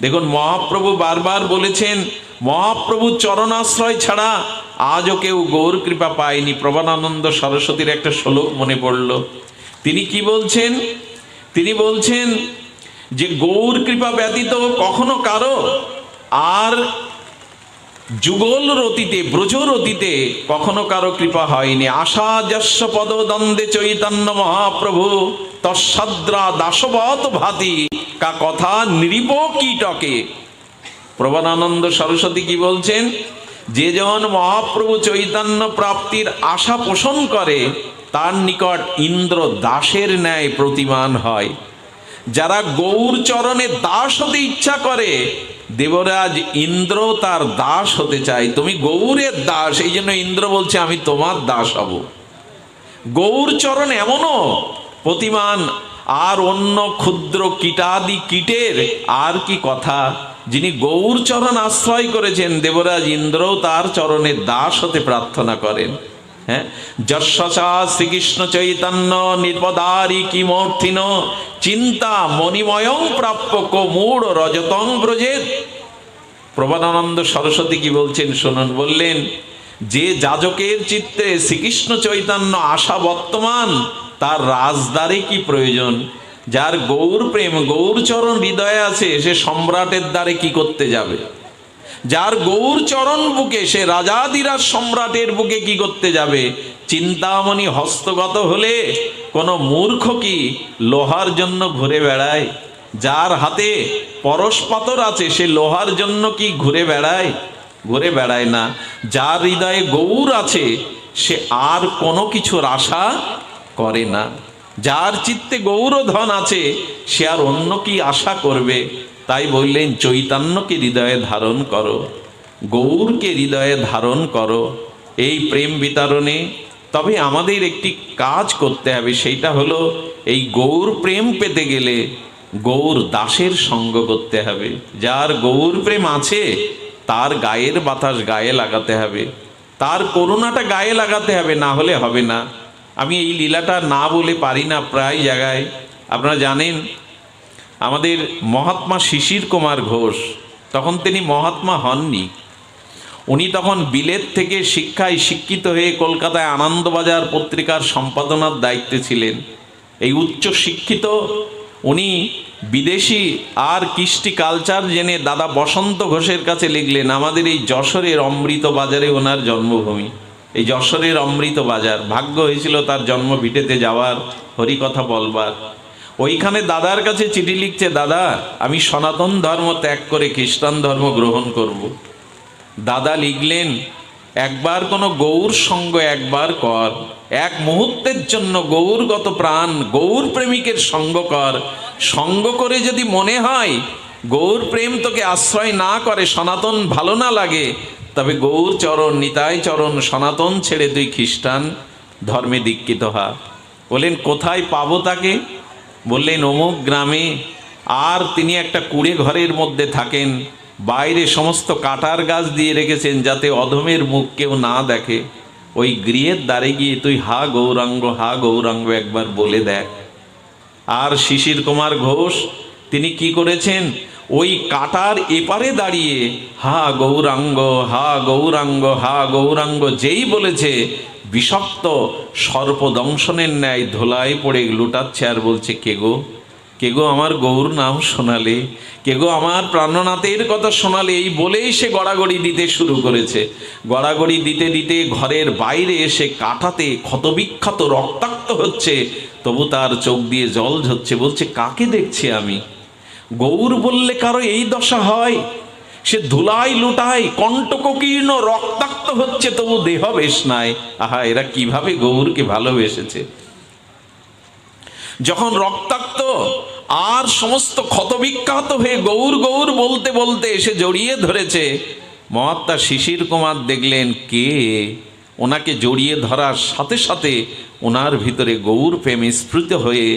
দেখুন মহাপ্রভু বারবার বলেছেন, মহাপ্রভু চরণাশ্রয় ছাড়া আজও কেউ গৌর কৃপা পায়নি। প্রবানানন্দ সরস্বতীর একটা শ্লোক মনে পড়ল। তিনি কি বলছেন? তিনি বলছেন যে গৌর কৃপা ব্যতীত কখনো কারো আর যুগল রতিতে, ব্রজ রতিতে কখনো কারো কৃপা হয়নি। আশা যস্য পদদ্বন্দ্বে চৈতন্য মহাপ্রভু তৎসাদ্রা দাসবত ভাতি কা কথা নৃপ কীটকে। প্রবানানন্দ সরস্বতী কি বলছেন? যে জন মহাপ্রভু চৈতন্য প্রাপ্তির আশা পোষণ করে তার নিকট ইন্দ্র দাসের ন্যায় প্রতিমান হয়। যারা গৌর চরণে দাস হতে ইচ্ছা করে, দেবরাজ ইন্দ্র তার দাস হতে চায়। তুমি গৌরের দাস, এই জন্য ইন্দ্র বলছে আমি তোমার দাস হব। গৌর চরণ এমনও প্রতিমান, আর অন্য ক্ষুদ্র কীটাদি কীটের আর কি কথা। যিনি গৌর চরণ আশ্রয় করেছেন, দেবরাজ ইন্দ্রও তার চরণের দাস হতে প্রার্থনা করেন। হ্যাঁ, যশসা শ্রীকৃষ্ণ চৈতন্য নির্পদারি কিমর্থিন চিন্তা মণিময়ং প্রাপ্য কোমূঢ় রজতং ব্রজেত। প্রবানানন্দ সরস্বতী কি বলছেন শুনুন। বললেন, যে যাজকের চিত্তে শ্রীকৃষ্ণ চৈতন্য আশা বর্তমান, তার রাজদ্বারে কি প্রয়োজন? যার গৌর প্রেম, গৌর চরণ হৃদয়ে আছে, সে সম্রাটের দ্বারে কি করতে যাবে? যার গৌর চরণ বুকে, সে রাজাদিরাজ সম্রাটের বুকে কি করতে যাবে? চিন্তামণি হস্তগত হলে কোনো মূর্খ কি লোহার জন্য ঘুরে বেড়ায়? যার হাতে পরশ পাথর আছে, সে লোহার জন্য কি ঘুরে বেড়ায়? ঘুরে বেড়ায় না। যার হৃদয়ে গৌর আছে, সে আর কোনো কিছুর আশা করে না। যার চিত্তে গৌরধন আছে, সে আর অন্য কি আশা করবে? তাই বললেন, চৈতন্যকে হৃদয়ে ধারণ করো, গৌরকে হৃদয়ে ধারণ করো এই প্রেম বিতরণে। তবে আমাদের একটি কাজ করতে হবে, সেইটা হলো এই গৌর প্রেম পেতে গেলে গৌর দাসের সঙ্গ করতে হবে। যার গৌর প্রেম আছে, তার গায়ের বাতাস গায়ে লাগাতে হবে, তার করুণাটা গায়ে লাগাতে হবে, না হলে হবে না। আমি এই লীলাটা না বলে পারি না প্রায় জায়গায়। আপনারা জানেন, আমাদের মহাত্মা শিশির কুমার ঘোষ, তখন তিনি মহাত্মা হননি। উনি তখন বিলেত থেকে শিক্ষায় শিক্ষিত হয়ে কলকাতায় আনন্দবাজার পত্রিকার সম্পাদনার দায়িত্বে ছিলেন। এই উচ্চ শিক্ষিত উনি বিদেশি আর কৃষ্টি কালচার জেনে দাদা বসন্ত ঘোষের কাছে লিখলেন। আমাদের এই যশোরের অমৃত বাজারে ওনার জন্মভূমি। এই যশোরের অমৃত বাজার, ভাগ্য হয়েছিল তার জন্মভিটেতে যাওয়ার, হরিকথা বলবার। ওইখানে দাদার কাছে চিঠি লিখছে, দাদা আমি সনাতন ধর্ম ত্যাগ করে খ্রিস্টান ধর্ম গ্রহণ করব। দাদা লিখলেন, একবার কোনো গৌর সঙ্গ একবার কর, এক মুহূর্তের জন্য গৌরগত প্রাণ গৌর প্রেমিকের সঙ্গ কর। সঙ্গ করে যদি মনে হয় গৌর প্রেম তোকে আশ্রয় না করে, সনাতন ভালো না লাগে, তবে গৌর চরণ, নিতাই চরণ, সনাতন ছেড়ে তুই খ্রিস্টান ধর্মে দীক্ষিত হা। বললেন, কোথায় পাবো তাকে? বললেন, অমুক গ্রামে। আর তিনি একটা কুড়ে ঘরের মধ্যে থাকেন, বাইরে সমস্ত কাটার গাছ দিয়ে রেখেছেন যাতে অধমের মুখ কেউ না দেখে। ওই গৃহের দ্বারে গিয়ে তুই হা গৌরাঙ্গ, হা গৌরাঙ্গ একবার বলে দেখ। আর শিশির কুমার ঘোষ তিনি কি করেছেন? ওই কাটার এপারে দাঁড়িয়ে হা গৌরাঙ্গ, হা গৌরাঙ্গ, হা গৌরাঙ্গ যেই বলেছে, বিষাক্ত সর্পদংশনের ন্যায় ধোলায় পড়ে লুটাচ্ছে আর বলছে, কে গো, কে গো আমার গৌর নাম শোনালে, কে গো আমার প্রাণনাথের কথা শোনালে। এই বলেই সে গড়াগড়ি দিতে শুরু করেছে। গড়াগড়ি দিতে দিতে ঘরের বাইরে এসে কাটাতে ক্ষতবিক্ষত রক্তাক্ত হচ্ছে, তবু তার চোখ দিয়ে জল ঝরছে। বলছে, কাকে দেখছি আমি? গৌর বললে কারো এই দশা হয়? সে ধুলাই লুটায়, কণ্টকীর্ণ রক্তাক্ত হচ্ছে, তবু দেহ বেশ নাই। আহা, এরা কিভাবে গৌরকে ভালোবেসেছে! যখন রক্তাক্ত আর সমস্ত ক্ষতবিক্ষত হয়ে গৌর গৌর বলতে বলতে এসে জড়িয়ে ধরেছে, মহাত্মা শিশির কুমার দেখলেন কে। ওনাকে জড়িয়ে ধরার সাথে সাথে ওনার ভিতরে গৌর প্রেমে স্ফুরিত হয়ে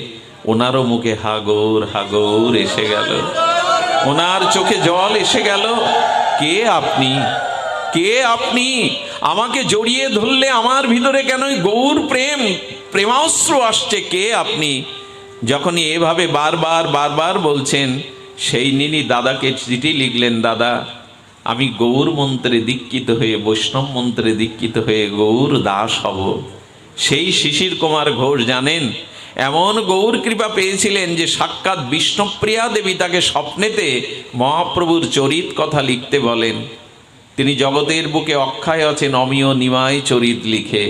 ওনারও মুখে হা গৌর এসে গেল, ওনার চোখে জল এসে গেল। কে আপনি? কে আপনি? আমাকে জড়িয়ে ধরলে আমার ভিতরে কেন গৌর প্রেম, প্রেমাশ্রু আসছে? কে আপনি? যখনই এভাবে বারবার বারবার বলছেন, সেই নিনি দাদাকে চিঠি লিখলেন, দাদা আমি গৌর মন্ত্রে দীক্ষিত হয়ে, বৈষ্ণব মন্ত্রে দীক্ষিত হয়ে গৌর দাস হব। সেই শিশির কুমার ঘোষ জানেন এমন গৌর কৃপা পেয়েছিলেন যে সাক্ষাৎ বিষ্ণুপ্রিয়া দেবী তাকে স্বপ্নেতে মহাপ্রভুর চরিত কথা লিখতে বলেন। তিনি জগতের বুকে অক্ষয় আছেন অমিয় নিমাই চরিত লিখে।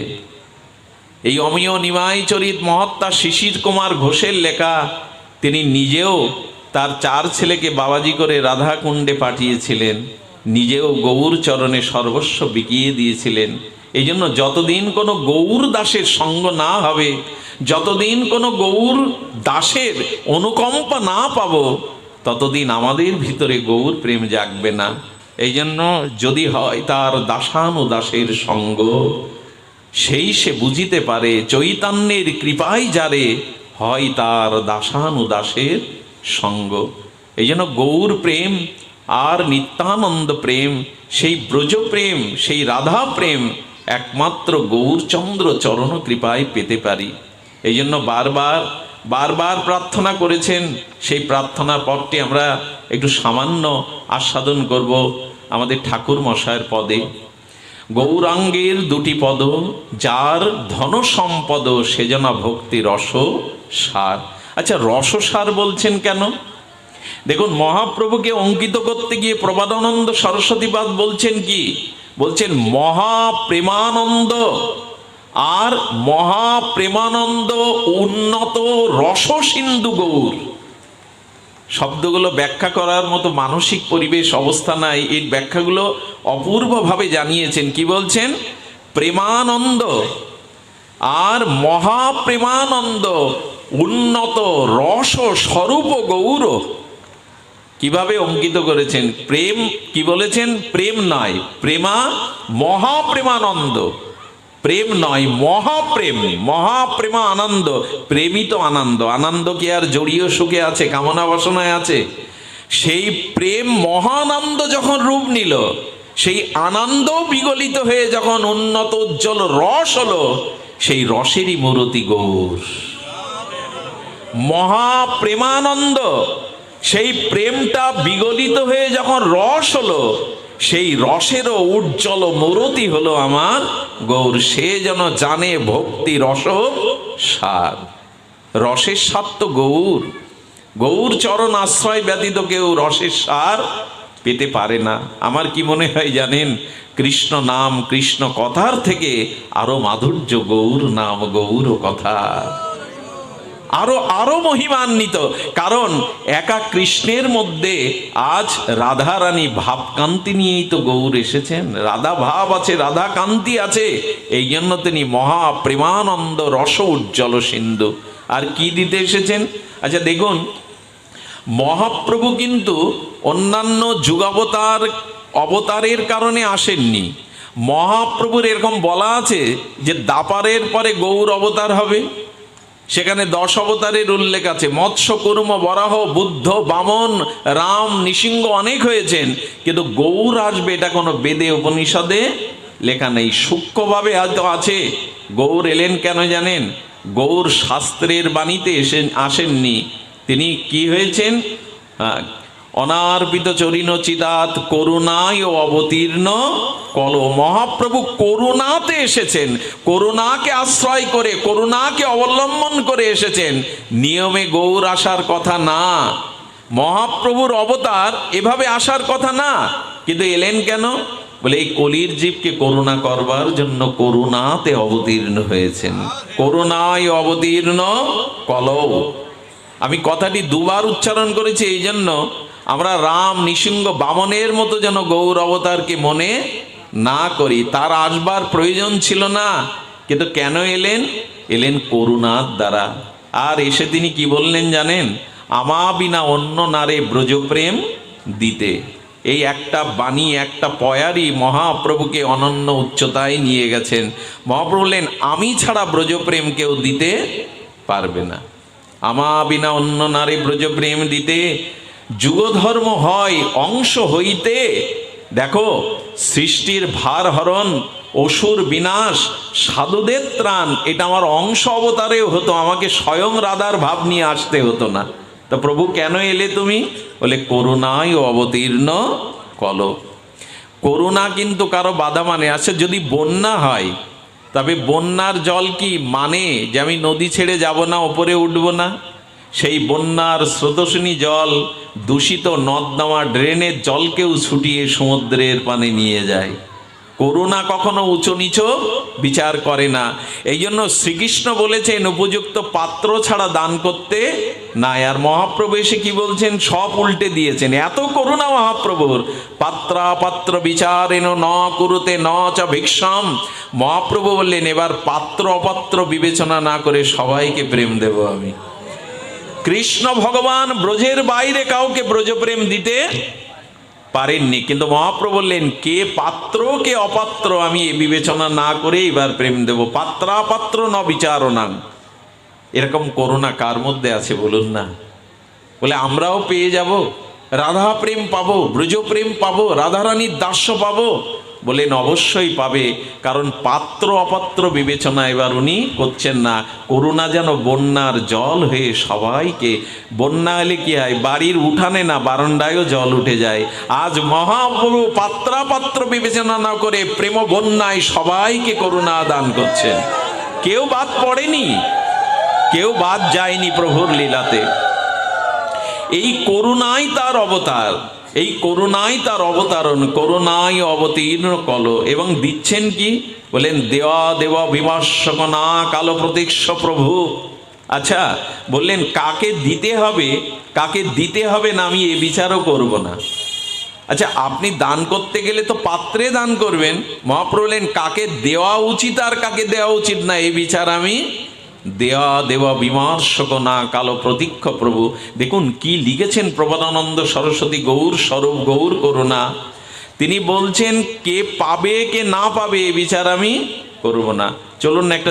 এই অমিয় নিমাই চরিত মহাত্মা শিশির কুমার ঘোষের লেখা। তিনি নিজেও তার 4 ছেলেকে বাবাজি করে রাধাকুণ্ডে পাঠিয়েছিলেন, নিজেও গৌর চরণে সর্বস্ব বিকিয়ে দিয়েছিলেন। এই জন্য যতদিন কোনো গৌর দাসের সঙ্গ না হবে, যতদিন কোনো গৌর দাসের অনুকম্পা না পাবো, ততদিন আমাদের ভিতরে গৌর প্রেম জাগবে না। এই জন্য যদি হয় তার দাসানুদাসের সঙ্গ, সেই সে বুঝিতে পারে চৈতন্যের কৃপায় যারে হয় তার দাসানুদাসের সঙ্গ। এই জন্য গৌর প্রেম আর নিত্যানন্দ প্রেম, সেই ব্রজ প্রেম, সেই রাধা প্রেম একমাত্র গৌরচন্দ্র চরণ কৃপায় পেতে পারি। এই জন্য বারবার বারবার প্রার্থনা করেছেন। সেই প্রার্থনার পরটি আমরা একটু সামান্য আস্বাদন করব আমাদের ঠাকুর মশায়ের পদে। গৌরাঙ্গের 2টি পদ, যার ধন সম্পদ সেজনা ভক্তি রস সার। আচ্ছা, রসসার বলছেন কেন? দেখুন, মহাপ্রভুকে অঙ্কিত করতে গিয়ে প্রবাদানন্দ সরস্বতীপাদ বলছেন কি? বলছেন মহাপ্রেমানন্দ। আর মহাপ্রেমানন্দ উন্নত রস সিন্ধু গৌর। শব্দগুলো ব্যাখ্যা করার মতো মানসিক পরিবেশ অবস্থা নাই। এই ব্যাখ্যাগুলো অপূর্বভাবে জানিয়েছেন। কি বলছেন? প্রেমানন্দ আর মহাপ্রেমানন্দ উন্নত রস স্বরূপ গৌর। কিভাবে অঙ্কিত করেছেন? প্রেম কি বলেছেন? প্রেম নয়, প্রেমা মহাপ্রেমানন্দ। প্রেম নয়, মহাপ্রেম, মহাপ্রেমা আনন্দ। প্রেমই তো আনন্দ। আনন্দ কি আর জড়ীয় সুখে আছে, কামনা বাসনায় আছে? সেই প্রেম মহানন্দ যখন রূপ নিল, সেই আনন্দ বিগলিত হয়ে যখন উন্নত উজ্জ্বল রস হলো, সেই রসেরই মূরতি গৌর। মহাপ্রেমানন্দ, সেই প্রেমটা বিগলিত হয়ে যখন রস হলো, সেই রসেরও উজ্জ্বল মূরতি হলো আমার গৌর। সে যেন জানে ভক্তি রস সার। রসের স্বাদ তো গৌর। গৌর চরণ আশ্রয় ব্যতীত কেউ রসের সার পেতে পারে না। আমার কি মনে হয় জানেন? কৃষ্ণ নাম, কৃষ্ণ কথার থেকে আরো মাধুর্য গৌর নাম, গৌর কথা আরো আরো মহিমান্বিত। কারণ একা কৃষ্ণের মধ্যে আজ রাধা রানী ভাবকান্তি নিয়েই তো গৌর এসেছেন। রাধা ভাব আছে, রাধা কান্তি আছে, এই জন্য তিনি মহাপ্রেমানন্দ রস উজ্জ্বল সিন্ধু। আর কি দিতে এসেছেন? আচ্ছা দেখুন, মহাপ্রভু কিন্তু অন্যান্য যুগাবতার অবতারের কারণে আসেননি। মহাপ্রভুর এরকম বলা আছে যে দাপারের পরে গৌর অবতার হবে। সেখানে 10 অবতারের উল্লেখ আছে। মৎস্য, কুর্ম, বরাহ, বুদ্ধ, বামন, রাম, নৃসিংহ অনেক হয়েছেন, কিন্তু গৌর আসবে এটা কোনো বেদে উপনিষদে লেখা নেই। সূক্ষ্মভাবে হয়তো আছে। গৌর এলেন কেন জানেন? গৌর শাস্ত্রের বাণীতে আসেননি। তিনি কি হয়েছেন? অনার্পিত চরিণ চিদাত করুণায় অবতীর্ণ কল। মহাপ্রভু করুণাতে এসেছেন, করুণাকে আশ্রয় করে, করুণাকে অবলম্বন করে এসেছেন। নিয়মে গৌর আসার কথা না, মহাপ্রভুর অবতার এভাবে আসার কথা না, কিন্তু এলেন কেন? বলে এই কলির জীবকে করুণা করবার জন্য করুণাতে অবতীর্ণ হয়েছেন। করুণায় অবতীর্ণ কলৌ। আমি কথাটি 2 বার উচ্চারণ করেছি এই জন্য আমরা রাম, নৃসিংহ, বামনের মতো যেন গৌর অবতারকে মনে না করি। তার আসবার প্রয়োজন ছিল না, কিন্তু কেন এলেন? এলেন করুণার দ্বারা। আর এসে তিনি কি বললেন জানেন? আমা বিনা অন্য নারে ব্রজপ্রেম দিতে। এই একটা বাণী, একটা পয়ারই মহাপ্রভুকে অনন্য উচ্চতায় নিয়ে গেছেন। মহাপ্রভু বললেন আমি ছাড়া ব্রজপ্রেম কেউ দিতে পারবে না। আমা বিনা অন্য নারী ব্রজপ্রেম দিতে। যুগধর্ম হয় অংশ হইতে। দেখো, সৃষ্টির ভার হরণ, অসুর বিনাশ, সাধুদের ত্রাণ, এটা আমার অংশ অবতারেও হতো। আমাকে স্বয়ং রাধার ভাব নিয়ে আসতে হতো না। তা প্রভু কেন এলে তুমি? বলে করুণায় অবতীর্ণ কলো। করুণা কিন্তু কারো বাধা মানে আছে। যদি বন্যা হয় তবে বন্যার জল কি মানে যে আমি নদী ছেড়ে যাব না, ওপরে উঠবো না? সেই বন্যার স্রোতস্বিনী জল দূষিত নর্দমা ড্রেনের জলকেও ছুটিয়ে সমুদ্রের পানে নিয়ে যায়। করুণা কখনো উঁচু নিচু বিচার করে না। এই জন্য শ্রীকৃষ্ণ বলেছেন উপযুক্ত পাত্র ছাড়া দান করতে নাই। আর মহাপ্রভু এসে কি বলছেন? সব উল্টে দিয়েছেন। এত করুণা মহাপ্রভুর। পাত্রাপাত্র বিচারেন ন কুরুতে ন চ ভিক্ষাম। মহাপ্রভু বললেন এবার পাত্র অপাত্র বিবেচনা না করে সবাইকে প্রেম দেব আমি। কৃষ্ণ ভগবান ব্রজের বাইরে কাউকে ব্রজপ্রেম দিতে পারেননি, কিন্তু মহাপ্রভু বললেন কে পাত্র কে অপাত্র আমি এ বিবেচনা না করে এবার প্রেম দেব। পাত্রাপাত্র ন বিচারণাং। এরকম করুণা কার মধ্যে আছে বলুন না? বলে আমরাও পেয়ে যাব, রাধা প্রেম পাবো, ব্রজ প্রেম পাবো, রাধারানীর দাস্য পাবো। বলেন অবশ্যই পাবে, কারণ পাত্র অপাত্র বিবেচনা এবার উনি করছেন না। করুণা যেন বন্যার জল হয়ে সবাইকে, বন্যা এলে কি হয় বাড়ির উঠানে না বারান্দায়ও জল উঠে যায়। আজ মহাপ্রভু পাত্রাপাত্র বিবেচনা না করে প্রেম বন্যায় সবাইকে করুণা দান করছেন। কেউ বাদ পড়েনি, কেউ বাদ যায়নি প্রভুর লীলাতে। এই করুণাই তার অবতার, এই করুণাই তার অবতারণ। করুণায় অবতীর্ণ কলো। এবং দিচ্ছেন কি? বলেন দেওয়া দেওয়া বিমর্শক না কালো প্রতীক্ষ প্রভু। আচ্ছা, বললেন কাকে দিতে হবে কাকে দিতে হবে না আমি এ বিচারও করব না। আচ্ছা, আপনি দান করতে গেলে তো পাত্রে দান করবেন। মহাপ্রভু বললেন কাকে দেওয়া উচিত আর কাকে দেওয়া উচিত না এই বিচার আমি দেওয়া দেওয়া বিমর্শক না কালো প্রতীক্ষ প্রভু। দেখুন কি লিখেছেন প্রবোধানন্দ সরস্বতী গৌর স্বরূপ গৌর করুণা। তিনি বলছেন কে পাবে কে না পাবে এ বিচার আমি করব না। চলুন একটা